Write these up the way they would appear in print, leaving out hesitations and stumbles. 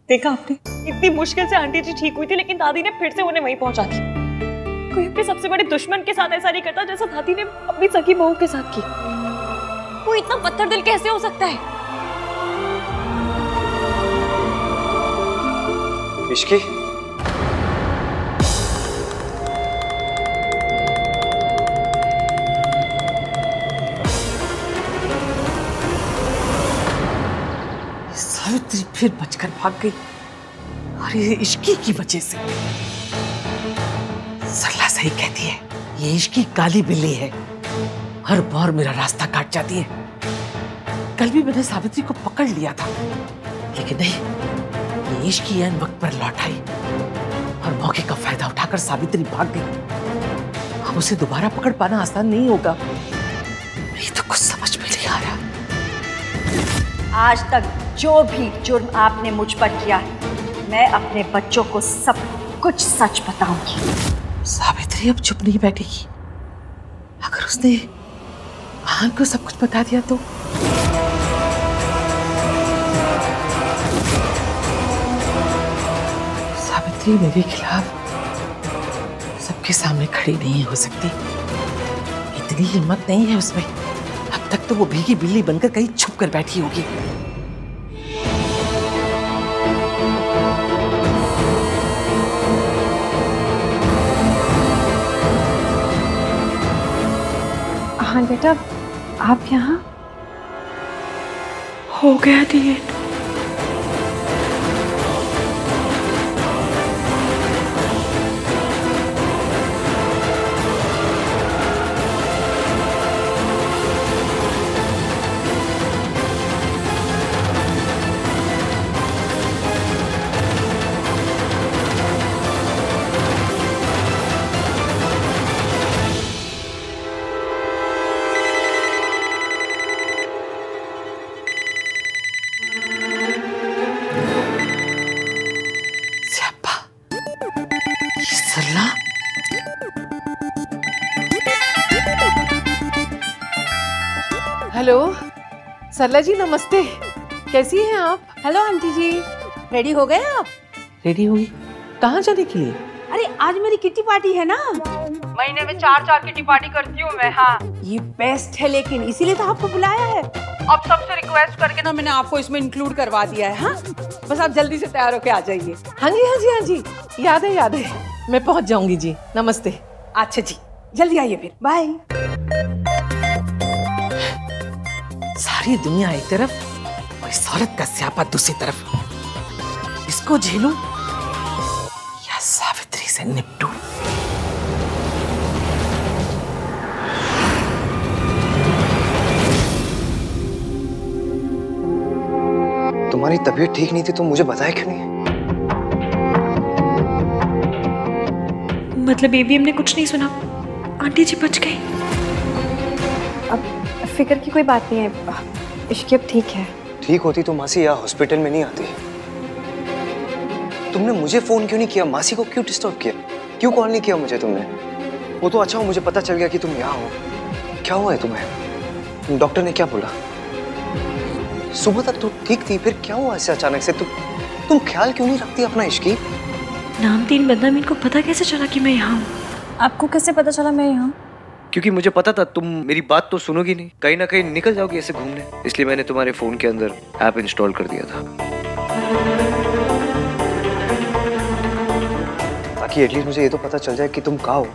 देखा आपने, इतनी मुश्किल से आंटी जी ठीक हुई थी, लेकिन दादी ने फिर से उन्हें वहीं पहुंचा दिया। कोई अपने सबसे बड़े दुश्मन के साथ ऐसा नहीं करता जैसा दादी ने अपनी सगी बहू के साथ की। वो इतना पत्थर दिल कैसे हो सकता है? इश्की, सावित्री फिर बचकर भाग गई। अरे इश्की की वजह से। सरला सही कहती है, ये इश्की काली बिल्ली है, हर बार मेरा रास्ता काट जाती है। कल भी मैंने सावित्री को पकड़ लिया था, लेकिन नहीं, ये इश्की ऐन वक्त पर लौट आई और मौके का फायदा उठाकर सावित्री भाग गई। अब उसे दोबारा पकड़ पाना आसान नहीं होगा। नहीं तो कुछ समझ में नहीं आ रहा। आज तक जो भी जुर्म आपने मुझ पर किया है, मैं अपने बच्चों को सब कुछ सच बताऊंगी। सावित्री अब चुप नहीं बैठेगी। अगर उसने महान को सब कुछ बता दिया तो सावित्री मेरे खिलाफ सबके सामने खड़ी नहीं हो सकती। इतनी हिम्मत नहीं है उसमें। अब तक तो वो भीगी बिल्ली बनकर कहीं छुप कर बैठी होगी। हाँ बेटा, आप यहाँ? हो गया दिए। सरला, हेलो सरला जी, नमस्ते। कैसी हैं आप? हेलो आंटी जी, रेडी हो गए आप? रेडी हुई? कहाँ जाने के लिए? अरे आज मेरी किट्टी पार्टी है ना। महीने में 4 किट्टी पार्टी करती हूँ मैं। हाँ, ये बेस्ट है, लेकिन इसीलिए तो आपको बुलाया है। अब सबसे रिक्वेस्ट करके ना मैंने आपको इसमें इंक्लूड करवा दिया है। हाँ, बस आप जल्दी से तैयार होके आ जाइए। हाँ जी, हाँ जी, हाँ जी, याद है, मैं पहुंच जाऊंगी जी। नमस्ते। अच्छा जी, जल्दी आइए फिर। बाय। सारी दुनिया एक तरफ और इस औरत का स्यापा दूसरी तरफ। इसको झेलूं या सावित्री से निपटूं? तुम्हारी तबीयत ठीक नहीं थी तो मुझे बताया क्यों नहीं? मतलब बेबी, हमने कुछ नहीं सुना। आंटी जी बच गई। अब फिक्र की कोई बात नहीं है, इश्की अब ठीक है। ठीक होती तो मासी यहाँ हॉस्पिटल में नहीं आती। तुमने मुझे फोन क्यों नहीं किया? मासी को क्यों डिस्टर्ब किया? क्यों कॉल नहीं किया मुझे तुमने? वो तो अच्छा हो मुझे पता चल गया कि तुम यहाँ हो। क्या हुआ है तुम्हें? डॉक्टर ने क्या बोला? सुबह तक तो ठीक थी, फिर क्या हुआ ऐसे अचानक से? तुम ख्याल क्यों नहीं रखती अपना इश्की? नाम तीन बदनामी, इनको पता कैसे चला कि मैं यहाँ हूँ? आपको कैसे पता चला मैं यहाँ? क्योंकि मुझे पता था तुम मेरी बात तो सुनोगी नहीं, कहीं ना कहीं निकल जाओगी ऐसे घूमने, इसलिए मैंने तुम्हारे फोन के अंदर ऐप इंस्टॉल कर दिया था, ताकि एटलीस्ट मुझे ये तो पता चल जाए कि तुम कहाँ हो।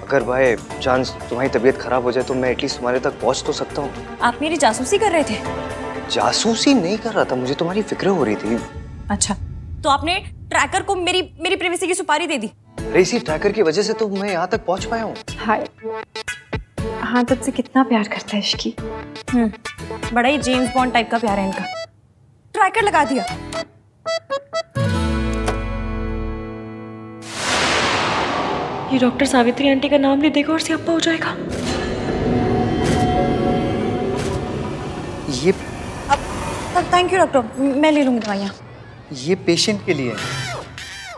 अगर बाय चांस तुम्हारी तबीयत खराब हो जाए तो मैं एटलीस्ट तुम्हारे तक पहुंच तो सकता हूँ। आप मेरी जासूसी कर रहे थे? जासूसी नहीं कर रहा था, मुझे तुम्हारी फिक्र हो रही थी। अच्छा, तो आपने ट्रैकर को मेरी प्राइवेसी की सुपारी दे दी? इसी ट्रैकर की वजह से तो मैं यहाँ तक पहुंच पाया हूँ। हाय, हाँ तुझसे कितना प्यार करता है इश्की। बड़ा ही जेम्स बॉन्ड टाइप का प्यार है इनका। ट्रैकर लगा दिया। ये डॉक्टर सावित्री आंटी का नाम ले देगा और सियाप्पा हो जाएगा। ये थैंक यू डॉक्टर, मैं ले लूंगी दवाइयाँ। ये पेशेंट के लिए है।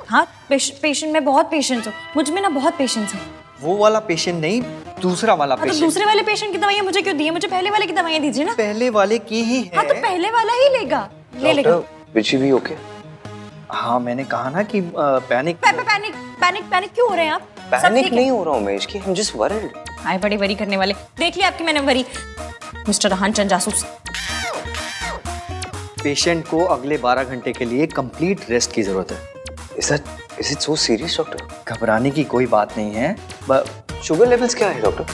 हाँ, पेशेंट में बहुत पेशेंस हो, मुझ में ना बहुत पेशेंस है। वो वाला पेशेंट नहीं, दूसरा वाला पेशेंट। तो दूसरे वाले पेशेंट की दवाइयाँ मुझे क्यों दी है? मुझे पहले वाले की दवाइयाँ दीजिए ना। पहले वाले की ही है। हाँ तो पहले वाला ही लेगा, ले लेगा। विची भी ओके? हाँ मैंने कहा ना कि पैनिक पैनिक क्यों हो रहे हैं आप? पैनिक नहीं हो रहा हूँ मैं इसकी, I'm just worried। आए बड़े वरी करने वाले, देख लिया आपकी मैंने वरी। मिस्टर रहान चंद जासूस। पेशेंट को अगले 12 घंटे के लिए कंप्लीट रेस्ट की जरूरत है। Is it so serious, doctor? घबराने की कोई बात नहीं है। शुगर लेवल्स क्या है डॉक्टर?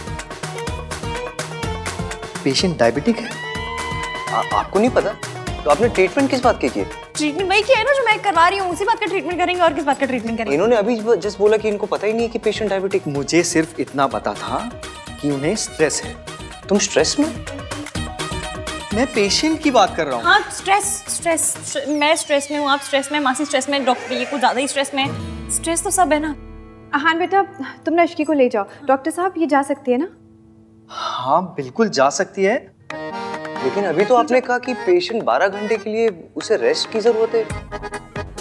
पेशेंट डायबिटिक है। आपको नहीं पता? तो आपने ट्रीटमेंट किस बात की है? ट्रीटमेंट वही किया है ना जो मैं करवा रही हूँ, उसी बात का ट्रीटमेंट करेंगे और किस बात का ट्रीटमेंट करेंगे? इन्होंने अभी जस्ट बोला कि इनको पता ही नहीं है कि पेशेंट डायबिटिक। मुझे सिर्फ इतना पता था कि उन्हें स्ट्रेस है। तुम स्ट्रेस में? मैं पेशेंट की बात कर रहा हूँ। हाँ स्ट्रेस मैं स्ट्रेस में हूँ, आप स्ट्रेस में, मासी स्ट्रेस में, डॉक्टर ये कुछ ज्यादा ही स्ट्रेस में। स्ट्रेस तो सब है ना। हाँ बेटा, तुम नशकी को ले जाओ। डॉक्टर साहब ये जा सकती है ना? हाँ बिल्कुल जा सकती है। लेकिन अभी तो आपने कहा कि पेशेंट 12 घंटे के लिए उसे रेस्ट की जरूरत है।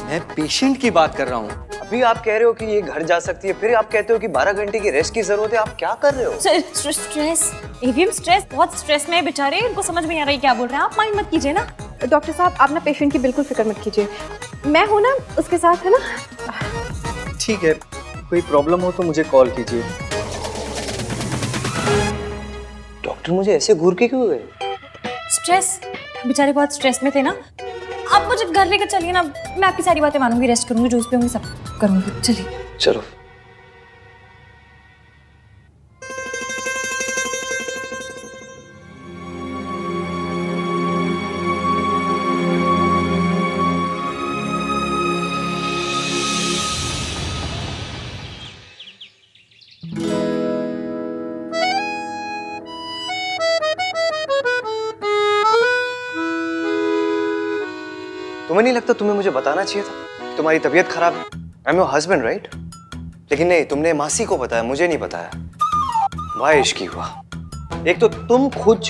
मैं पेशेंट की बात कर रहा हूँ। अभी आप कह रहे हो कि ये घर जा सकती है, फिर आप कहते हो कि 12 घंटे की रेस्ट की जरूरत है। आप क्या कर रहे हो? स्ट्रेस एवीएम स्ट्रेस, बहुत स्ट्रेस में है बेचारे, इनको समझ में नहीं आ रही क्या बोल रहे हैं। आप माइंड मत कीजिए ना। डॉक्टर साहब आप ना पेशेंट की बिल्कुल फिक्र मत कीजिए, मैं हूँ ना उसके साथ, है ना? ठीक है, कोई प्रॉब्लम हो तो मुझे कॉल कीजिए। डॉक्टर मुझे ऐसे घूर के क्यों गए? स्ट्रेस, बेचारे बहुत स्ट्रेस में थे ना। आप मुझे घर लेकर चलिए ना, मैं आपकी सारी बातें मानूंगी, रेस्ट करूंगी, जूस पीऊंगी, सब करूंगी। चलिए चलो। तुम्हें नहीं लगता तुम्हें मुझे बताना चाहिए था कि तुम्हारी तबीयत खराब है? I am your husband right? लेकिन नहीं, तुमने मासी को बताया, मुझे नहीं बताया। वाह इश्की हुआ। एक तो तुम खुद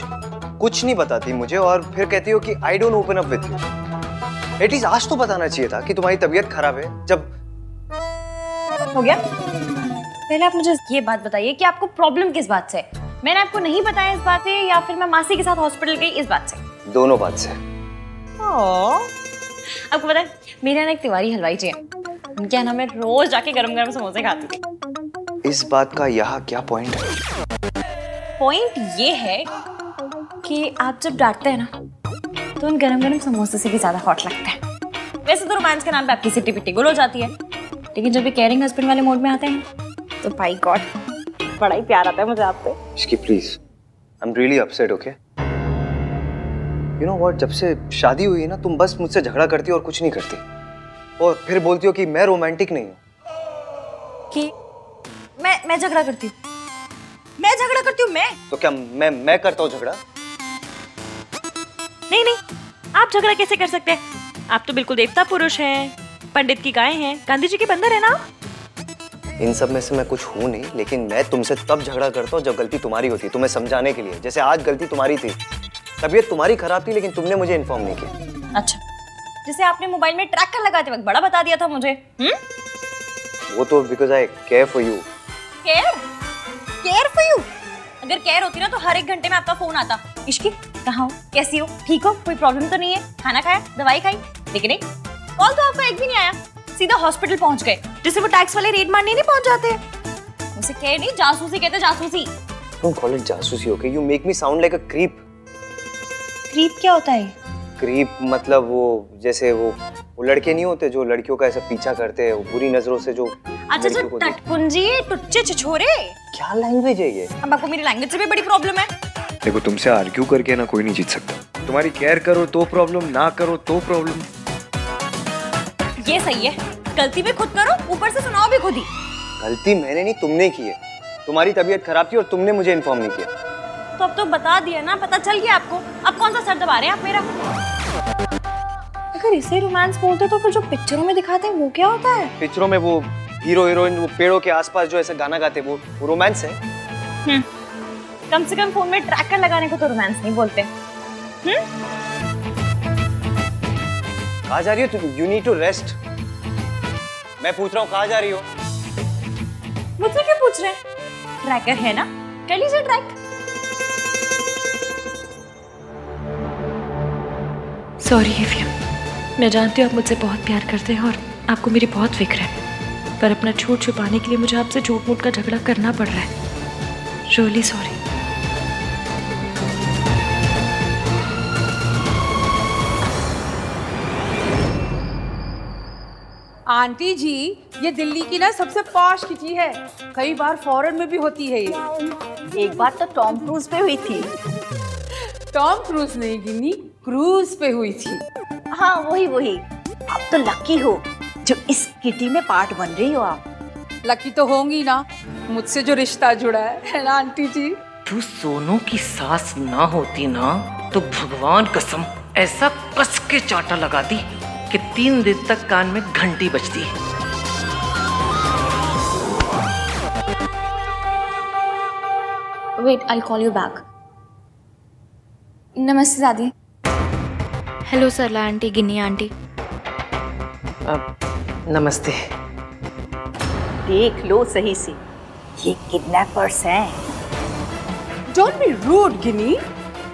कुछ नहीं बताती मुझे और फिर कहती हो कि I don't open up with you. At least आज तो बताना चाहिए था कि तुम्हारी तबीयत खराब है। जब हो गया, पहले आप मुझे ये बात बताइए कि आपको प्रॉब्लम किस बात से है? मैंने आपको नहीं बताया इस बात से, या फिर मैं मासी के साथ हॉस्पिटल गई इस बात से? दोनों बात से। आपको पता है मेरे यहाँ एक तिवारी हलवाई जी हैं, उनके यहाँ मैं रोज जाके गरम गरम समोसे खाती थी। इस बात का यहाँ क्या पॉइंट है? पॉइंट ये है कि आप जब डांटते हैं ना तो उन गरम गरम समोसे से भी ज्यादा हॉट लगता है। वैसे तो रोमांस के नाम पे आपकी सिटी पिट्टी गुल हो जाती है, लेकिन जब भी केयरिंग हस्बैंड वाले मोड में आते हैं तो भाई गॉड बड़ा ही प्यार आता है मुझे आप पे। इसकी please, I am really upset. Okay you know what, जब से शादी हुई है ना तुम बस मुझसे झगड़ा करती हो और कुछ नहीं करती, और फिर बोलती हो कि मैं रोमांटिक नहीं हूँ। कि मैं झगड़ा करती हूँ? मैं झगड़ा करती हूँ? मैं तो क्या मैं करता हूँ झगड़ा? नहीं, आप झगड़ा कैसे कर सकते हैं? आप तो बिल्कुल देवता पुरुष हैं, पंडित की गाय हैं, गांधी जी के बंदर है ना। इन सब में से मैं कुछ हूँ नहीं, लेकिन मैं तुमसे तब झगड़ा करता हूँ जब गलती तुम्हारी होती है, तुम्हें समझाने के लिए। जैसे आज गलती तुम्हारी थी, तबीयत तुम्हारी खराब थी, लेकिन तुमने मुझे इन्फॉर्म नहीं किया। अच्छा, जैसे आपने मोबाइल में ट्रैकर लगाते वक्त बड़ा बता दिया था मुझे। वो तो because I care for you. Care for you? अगर केयर होती ना तो हर एक घंटे में आपका फोन आता, इश्की कहाँ हो, कैसी हो, ठीक हो, कोई प्रॉब्लम तो नहीं है, खाना खाया, दवाई खाई? लेकिन नहीं, कॉल तो आपका एक भी नहीं आया, सीधा हॉस्पिटल पहुंच गए, जिससे वो टैक्स वाले रेड मारने नहीं पहुंच जाते। उसे केयर नहीं, जासूसी कहते, जासूसी। डोंट कॉल इट जासूसी, okay? You make me sound like a creep. Creep क्या होता है? क्रीप मतलब वो जैसे वो लड़के नहीं होते जो लड़कियों का ऐसा पीछा करते हैं, वो बुरी नजरों से जो। अच्छा, टटपुंजी, टुच्चे छिछोरे, क्या लैंग्वेज है ये? अब आपको मेरी लैंग्वेज से भी बड़ी प्रॉब्लम है। देखो, तुमसे आर्ग्यू करके ना कोई नहीं जीत सकता। तुम्हारी केयर करो तो प्रॉब्लम, ना करो तो प्रॉब्लम। ये सही है, गलती भी खुद करो, ऊपर से सुनाओ भी खुद ही। गलती मैंने नहीं, तुमने की है। तुम्हारी तबीयत खराब थी और तुमने मुझे इन्फॉर्म नहीं किया। तो अब तो बता दिया ना, पता चल गया आपको। अब कौन सा सर दबा रहे हैं आप मेरा? अगर इसे रोमांस बोलते तो फिर जो पिक्चरों में दिखाते हैं वो क्या होता है? पिक्चरों में वो हीरो हीरोइन वो पेड़ों के आसपास जो ऐसा गाना गाते वो रोमांस है। कम से कम फोन में ट्रैकर लगाने को तो रोमांस नहीं बोलते। कहाँ जा रही हो तुम? You need to rest. मैं पूछ रहा हूँ कहाँ जा रही हो? मुझसे क्यों पूछ रहे हैं? ट्रैकर है ना, कर लीजिए ट्रैक। सॉरी एफएम, मैं जानती हूँ आप मुझसे बहुत प्यार करते हैं और आपको मेरी बहुत फिक्र है, पर अपना झूठ छुपाने के लिए मुझे आपसे झूठ मूठ का झगड़ा करना पड़ रहा है। Really sorry. आंटी जी, ये दिल्ली की ना सबसे पॉश किटी है, कई बार फॉरेन में भी होती है ये। एक बार तो टॉम क्रूज पे हुई थी। टॉम क्रूज नहीं गिनी, क्रूज पे हुई थी। हाँ वही वही। आप तो लकी हो जो इस किटी में पार्ट बन रही हो आप। लकी तो होंगी ना, मुझसे जो रिश्ता जुड़ा है ना आंटी जी। तू सोनू की सास ना होती ना तो भगवान कसम ऐसा कस के चांटा लगा दी कि 3 दिन तक कान में घंटी बजती। Wait, I'll call you back. नमस्ते दादी। हेलो सरला आंटी, गिन्नी आंटी। नमस्ते। देख लो सही से, ये किडनैपर्स हैं। डोंट बी रूड गिनी,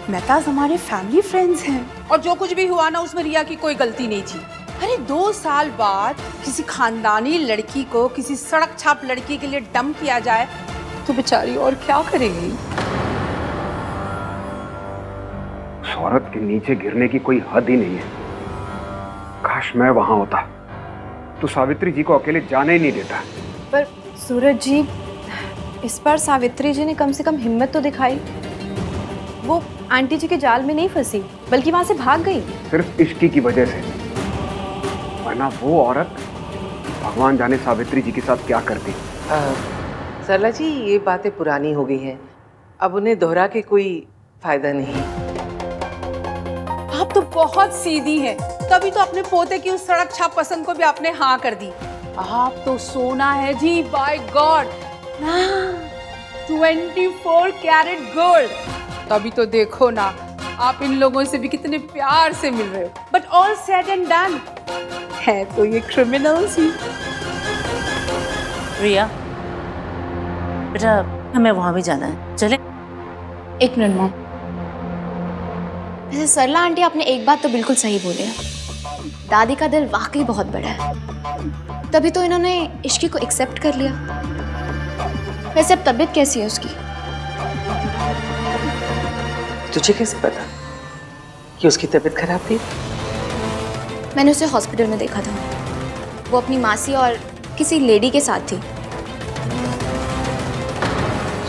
मेहताज हमारे फैमिली फ्रेंड्स हैं और जो कुछ भी हुआ ना उसमें रिया की कोई गलती नहीं थी। अरे 2 साल बाद किसी खानदानी लड़की को किसी सड़क छाप लड़की के लिए डंप किया जाए तो बेचारी और क्या करेगी। उस औरत के नीचे गिरने की कोई हद ही नहीं है। काश मैं वहां होता तो सावित्री जी को अकेले जाने ही नहीं देता। पर सूरज जी, इस बार सावित्री जी ने कम से कम हिम्मत तो दिखाई। वो आंटी जी के जाल में नहीं फंसी बल्कि वहां से भाग गई। सिर्फ इश्की की वजह से, वरना वो औरत भगवान जाने सावित्री जी के साथ क्या करती। सरला जी, ये बातें पुरानी हो गई हैं, अब उन्हें दोहरा के कोई फायदा नहीं। आप तो बहुत सीधी हैं, तभी तो अपने पोते की उस सड़क छाप पसंद को भी आपने हाँ कर दी। आप तो सोना है जी, बाय गॉड, 24 कैरेट गोल्ड। तभी तो देखो ना, आप इन लोगों से भी कितने प्यार से मिल रहे हो। But all said and done, है तो ये क्रिमिनल्स ही। रिया बेटा, हमें वहां भी जाना है, चले? 1 मिनट मॉम। वैसे सरला आंटी, आपने एक बात तो बिल्कुल सही बोली है, दादी का दिल वाकई बहुत बड़ा है, तभी तो इन्होंने इश्की को एक्सेप्ट कर लिया। वैसे अब तबीयत कैसी है उसकी? तुझे कैसे पता कि उसकी तबीयत खराब थी? मैंने उसे हॉस्पिटल में देखा था, वो अपनी मासी और किसी लेडी के साथ थी।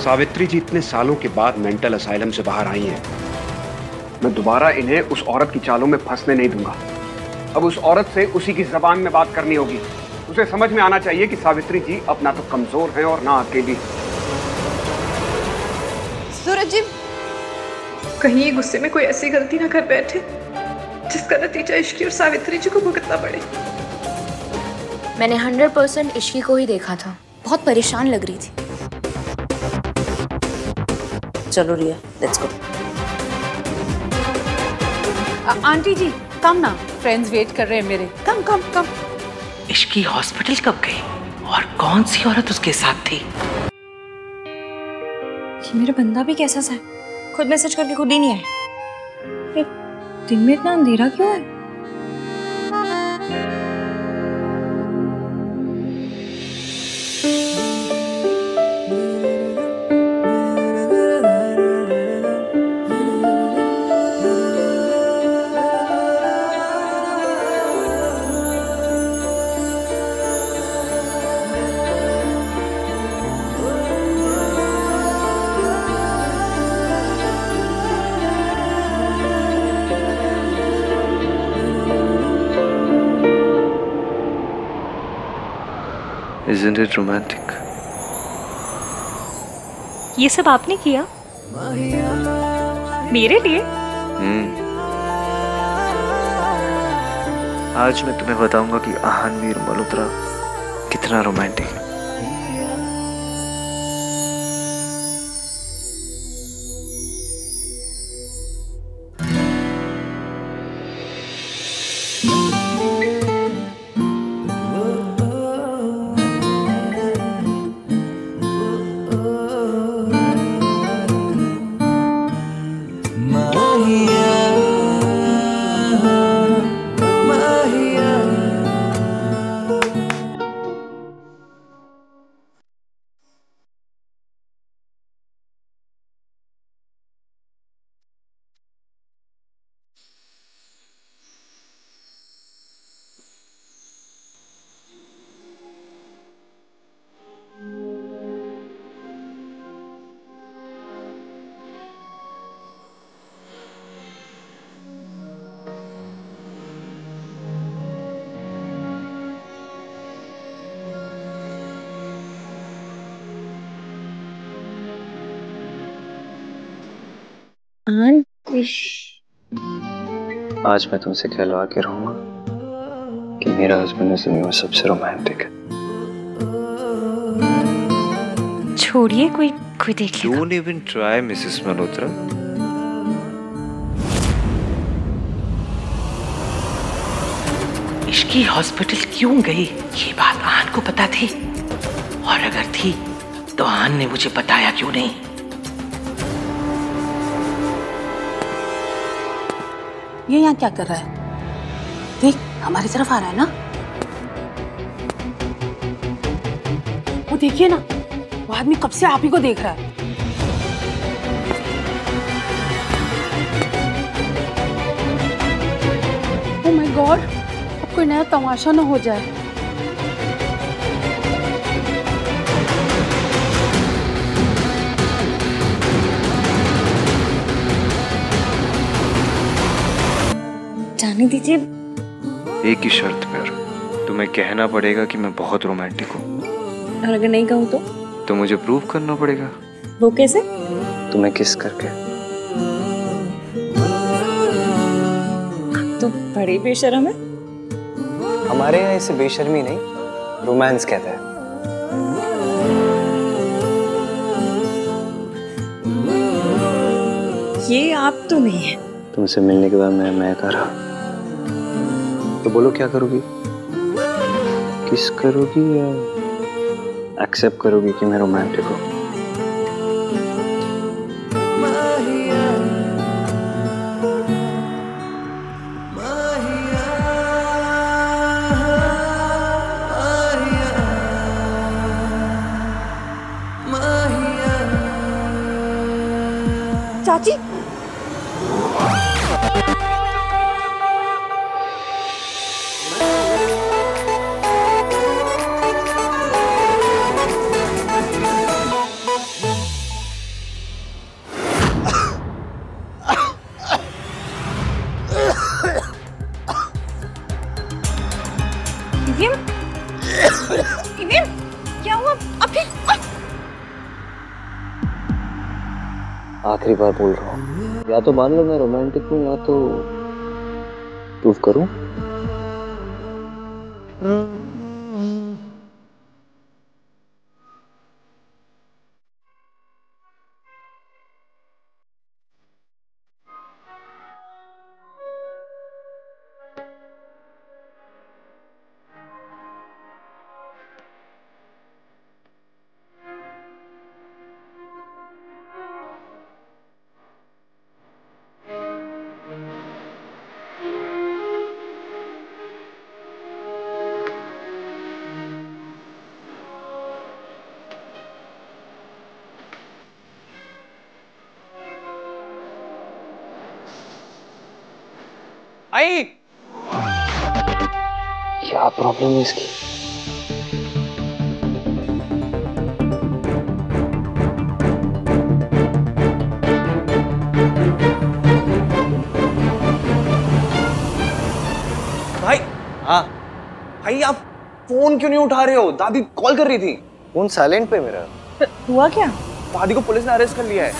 सावित्री जी इतने सालों के बाद मेंटल असाइलम से बाहर आई हैं। मैं दोबारा इन्हें उस औरत की चालों में फंसने नहीं दूंगा। अब उस औरत से उसी की जबान में बात करनी होगी। उसे समझ में आना चाहिए कि सावित्री जी अब ना तो कमजोर हैं और ना अकेली। सूरज जी, कहीं ये गुस्से में कोई ऐसी गलती ना कर बैठे जिसका नतीजा इश्की और सावित्री जी को भुगतना पड़े। मैंने 100% इश्की को ही देखा था, बहुत परेशान लग रही थी। चलो रिया, लेट्स गो। आंटी जी कम ना, फ्रेंड्स वेट कर रहे हैं मेरे। कम कम कम। इश्की हॉस्पिटल कब गई और कौन सी औरत उसके साथ थी? ये मेरा बंदा भी कैसा सा है, खुद मैसेज करके खुद ही नहीं आए। दिन में इतना अंधेरा क्यों है? Isn't it romantic? ये सब आपने किया मेरे लिए? आज मैं तुम्हें बताऊंगा कि आहानवीर मल्होत्रा कितना रोमांटिक है। आंटी। आज मैं तुमसे कहलवा के रहूंगा कि मेरा हस्बैंड इस दुनिया में सबसे रोमांटिक है। छोड़िए, कोई देख लेगा। Don't even try, Mrs Malhotra. Ishki hospital क्यों गई ये बात आन को पता थी, और अगर थी तो आन ने मुझे बताया क्यों नहीं? ये यहाँ क्या कर रहा है? देख, हमारी तरफ आ रहा है ना। वो देखिए ना, वो आदमी कब से आप ही को देख रहा है। ओह माय गॉड, अब कोई नया तमाशा ना हो जाए। जाने दीजिए। एक ही शर्त पर, तुम्हें कहना पड़ेगा कि मैं बहुत रोमांटिक हूँ। और अगर नहीं कहूँ तो मुझे प्रूव करना पड़ेगा। वो कैसे? तुम्हें किस करके। तो बड़ी बेशर्म है। हमारे यहाँ इसे बेशर्मी नहीं, रोमांस कहते हैं। ये आप तो नहीं है। तुमसे मिलने के बाद मैं कर रहा। तो बोलो क्या करोगी? किस करोगी या एक्सेप्ट करोगी कि मैं रोमांटिक हूँ? चाची, क्या हुआ? अभी आखिरी बार बोल रहा हूँ, या तो मान लो मैं रोमांटिक हूँ या तो प्रूव करूँ। आई, क्या प्रॉब्लम है इसकी? भाई। हाँ भाई, आप फोन क्यों नहीं उठा रहे हो? दादी कॉल कर रही थी। फोन साइलेंट पे मेरा। हुआ क्या? दादी को पुलिस ने अरेस्ट कर लिया है।